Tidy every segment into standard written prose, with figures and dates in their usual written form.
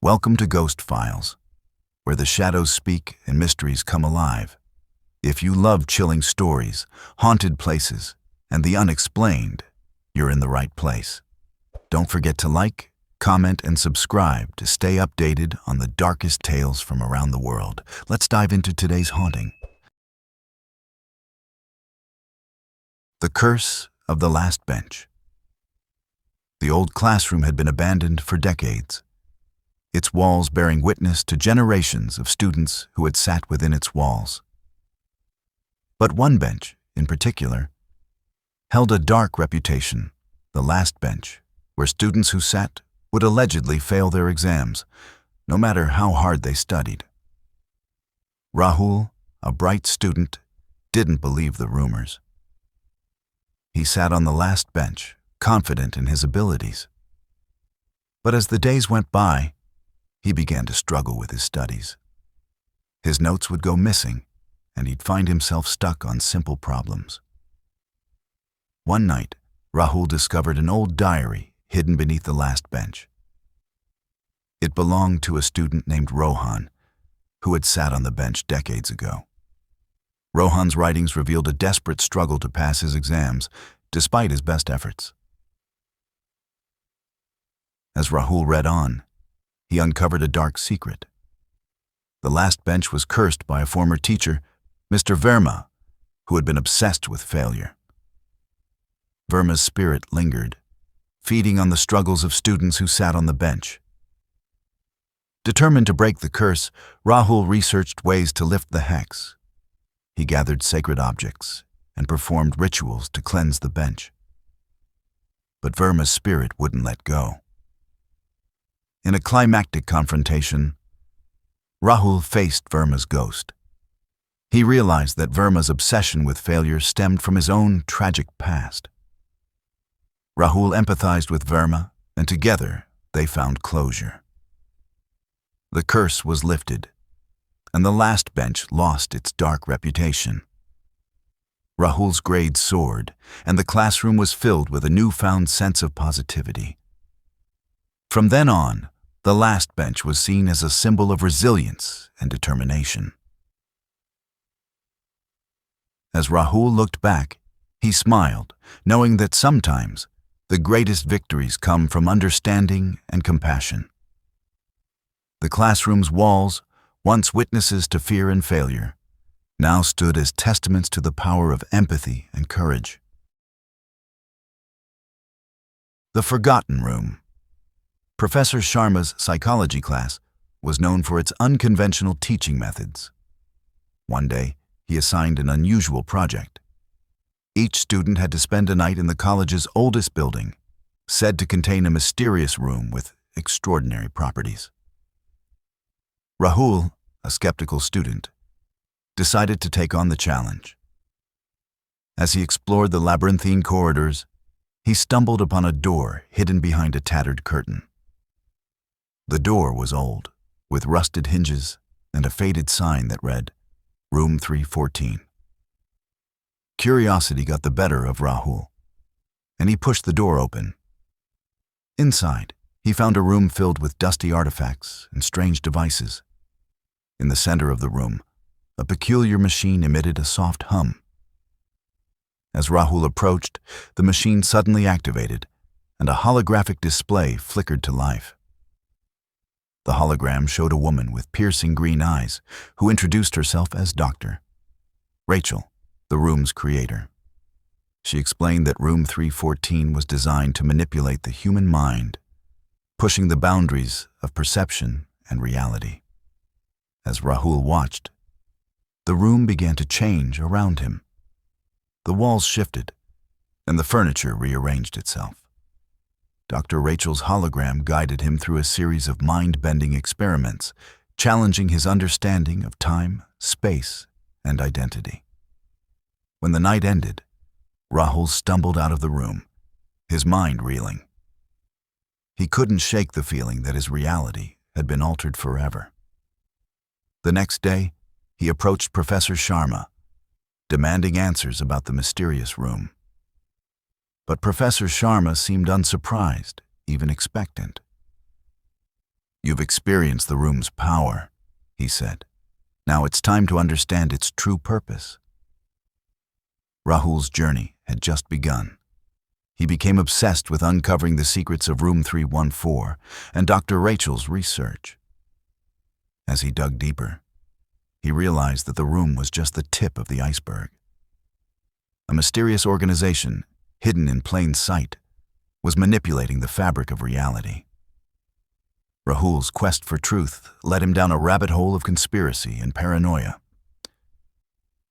Welcome to Ghost Files, where the shadows speak and mysteries come alive. If you love chilling stories, haunted places, and the unexplained, you're in the right place. Don't forget to like, comment, and subscribe to stay updated on the darkest tales from around the world. Let's dive into today's haunting. The Curse of the Last Bench. The old classroom had been abandoned for decades, its walls bearing witness to generations of students who had sat within its walls. But one bench, in particular, held a dark reputation, the last bench, where students who sat would allegedly fail their exams, no matter how hard they studied. Rahul, a bright student, didn't believe the rumors. He sat on the last bench, confident in his abilities. But as the days went by, he began to struggle with his studies. His notes would go missing, and he'd find himself stuck on simple problems. One night, Rahul discovered an old diary hidden beneath the last bench. It belonged to a student named Rohan, who had sat on the bench decades ago. Rohan's writings revealed a desperate struggle to pass his exams, despite his best efforts. As Rahul read on, he uncovered a dark secret. The last bench was cursed by a former teacher, Mr. Verma, who had been obsessed with failure. Verma's spirit lingered, feeding on the struggles of students who sat on the bench. Determined to break the curse, Rahul researched ways to lift the hex. He gathered sacred objects and performed rituals to cleanse the bench. But Verma's spirit wouldn't let go. In a climactic confrontation, Rahul faced Verma's ghost. He realized that Verma's obsession with failure stemmed from his own tragic past. Rahul empathized with Verma, and together they found closure. The curse was lifted, and the last bench lost its dark reputation. Rahul's grades soared, and the classroom was filled with a newfound sense of positivity. From then on, the last bench was seen as a symbol of resilience and determination. As Rahul looked back, he smiled, knowing that sometimes the greatest victories come from understanding and compassion. The classroom's walls, once witnesses to fear and failure, now stood as testaments to the power of empathy and courage. The Forgotten Room. Professor Sharma's psychology class was known for its unconventional teaching methods. One day, he assigned an unusual project. Each student had to spend a night in the college's oldest building, said to contain a mysterious room with extraordinary properties. Rahul, a skeptical student, decided to take on the challenge. As he explored the labyrinthine corridors, he stumbled upon a door hidden behind a tattered curtain. The door was old, with rusted hinges and a faded sign that read, Room 314. Curiosity got the better of Rahul, and he pushed the door open. Inside, he found a room filled with dusty artifacts and strange devices. In the center of the room, a peculiar machine emitted a soft hum. As Rahul approached, the machine suddenly activated, and a holographic display flickered to life. The hologram showed a woman with piercing green eyes who introduced herself as Dr. Rachel, the room's creator. She explained that Room 314 was designed to manipulate the human mind, pushing the boundaries of perception and reality. As Rahul watched, the room began to change around him. The walls shifted, and the furniture rearranged itself. Dr. Rachel's hologram guided him through a series of mind-bending experiments, challenging his understanding of time, space, and identity. When the night ended, Rahul stumbled out of the room, his mind reeling. He couldn't shake the feeling that his reality had been altered forever. The next day, he approached Professor Sharma, demanding answers about the mysterious room. But Professor Sharma seemed unsurprised, even expectant. You've experienced the room's power, he said. Now it's time to understand its true purpose. Rahul's journey had just begun. He became obsessed with uncovering the secrets of Room 314 and Dr. Rachel's research. As he dug deeper, he realized that the room was just the tip of the iceberg. A mysterious organization, hidden in plain sight, was manipulating the fabric of reality. Rahul's quest for truth led him down a rabbit hole of conspiracy and paranoia.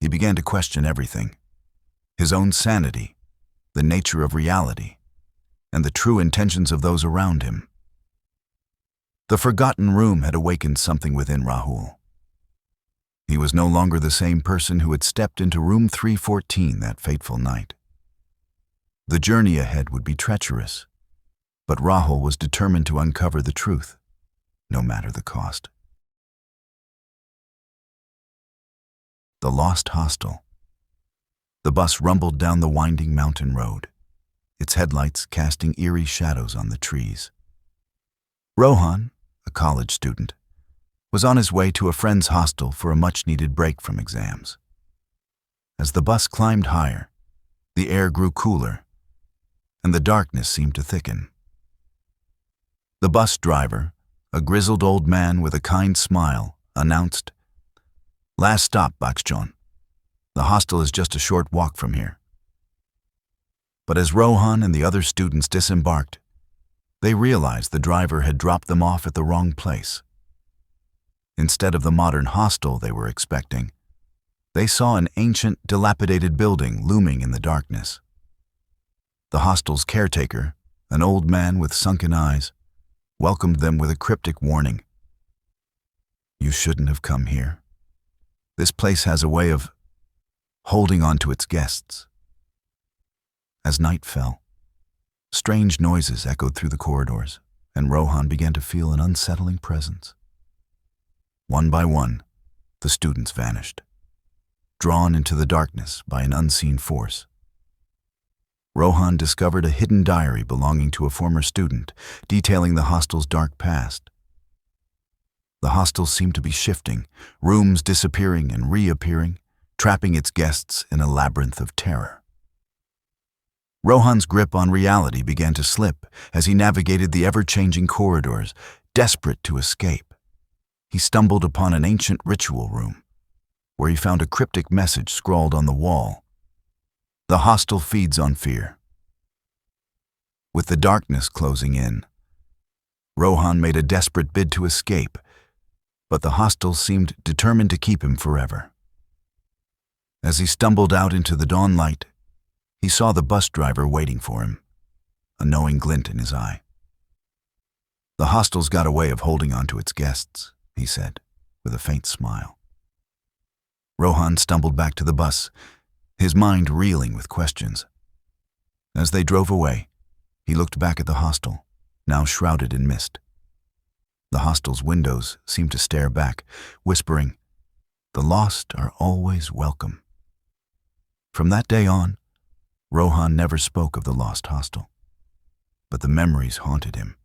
He began to question everything: his own sanity, the nature of reality, and the true intentions of those around him. The forgotten room had awakened something within Rahul. He was no longer the same person who had stepped into Room 314 that fateful night. The journey ahead would be treacherous, but Rahul was determined to uncover the truth, no matter the cost. The Lost Hostel. The bus rumbled down the winding mountain road, its headlights casting eerie shadows on the trees. Rohan, a college student, was on his way to a friend's hostel for a much-needed break from exams. As the bus climbed higher, the air grew cooler, and the darkness seemed to thicken. The bus driver, a grizzled old man with a kind smile, announced, "Last stop, Bakshjon. The hostel is just a short walk from here." But as Rohan and the other students disembarked, they realized the driver had dropped them off at the wrong place. Instead of the modern hostel they were expecting, they saw an ancient, dilapidated building looming in the darkness. The hostel's caretaker, an old man with sunken eyes, welcomed them with a cryptic warning. "You shouldn't have come here. This place has a way of holding on to its guests." As night fell, strange noises echoed through the corridors, and Rohan began to feel an unsettling presence. One by one, the students vanished, drawn into the darkness by an unseen force. Rohan discovered a hidden diary belonging to a former student, detailing the hostel's dark past. The hostel seemed to be shifting, rooms disappearing and reappearing, trapping its guests in a labyrinth of terror. Rohan's grip on reality began to slip as he navigated the ever-changing corridors, desperate to escape. He stumbled upon an ancient ritual room, where he found a cryptic message scrawled on the wall: "The hostel feeds on fear." With the darkness closing in, Rohan made a desperate bid to escape, but the hostel seemed determined to keep him forever. As he stumbled out into the dawn light, he saw the bus driver waiting for him, a knowing glint in his eye. "The hostel's got a way of holding on to its guests," he said, with a faint smile. Rohan stumbled back to the bus, his mind reeling with questions. As they drove away, he looked back at the hostel, now shrouded in mist. The hostel's windows seemed to stare back, whispering, "The lost are always welcome." From that day on, Rohan never spoke of the lost hostel, but the memories haunted him,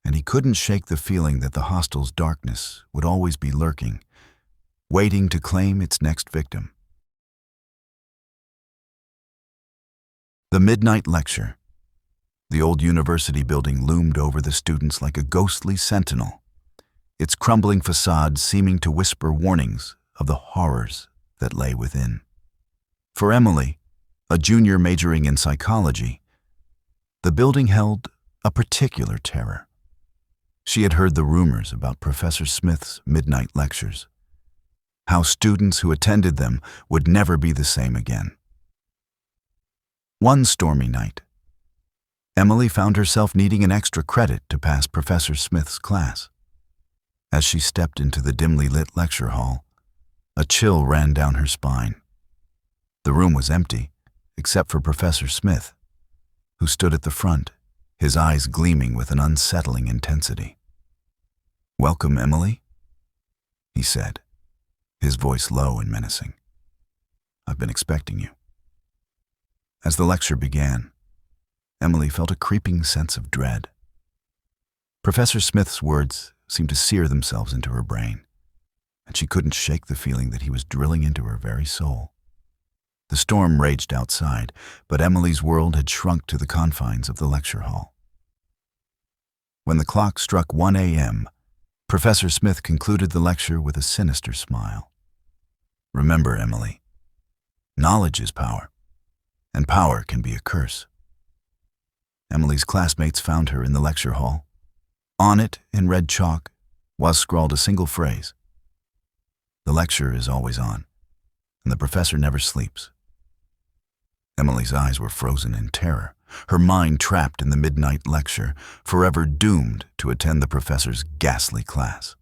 and he couldn't shake the feeling that the hostel's darkness would always be lurking, waiting to claim its next victim. The midnight lecture. The old university building loomed over the students like a ghostly sentinel, its crumbling facade seeming to whisper warnings of the horrors that lay within. For Emily, a junior majoring in psychology, the building held a particular terror. She had heard the rumors about Professor Smith's midnight lectures, how students who attended them would never be the same again. One stormy night, Emily found herself needing an extra credit to pass Professor Smith's class. As she stepped into the dimly lit lecture hall, a chill ran down her spine. The room was empty, except for Professor Smith, who stood at the front, his eyes gleaming with an unsettling intensity. "Welcome, Emily," he said, his voice low and menacing. "I've been expecting you." As the lecture began, Emily felt a creeping sense of dread. Professor Smith's words seemed to sear themselves into her brain, and she couldn't shake the feeling that he was drilling into her very soul. The storm raged outside, but Emily's world had shrunk to the confines of the lecture hall. When the clock struck 1 a.m., Professor Smith concluded the lecture with a sinister smile. Remember, Emily, knowledge is power, and power can be a curse. Emily's classmates found her in the lecture hall. On it, in red chalk, was scrawled a single phrase: "The lecture is always on, and the professor never sleeps." Emily's eyes were frozen in terror, her mind trapped in the midnight lecture, forever doomed to attend the professor's ghastly class.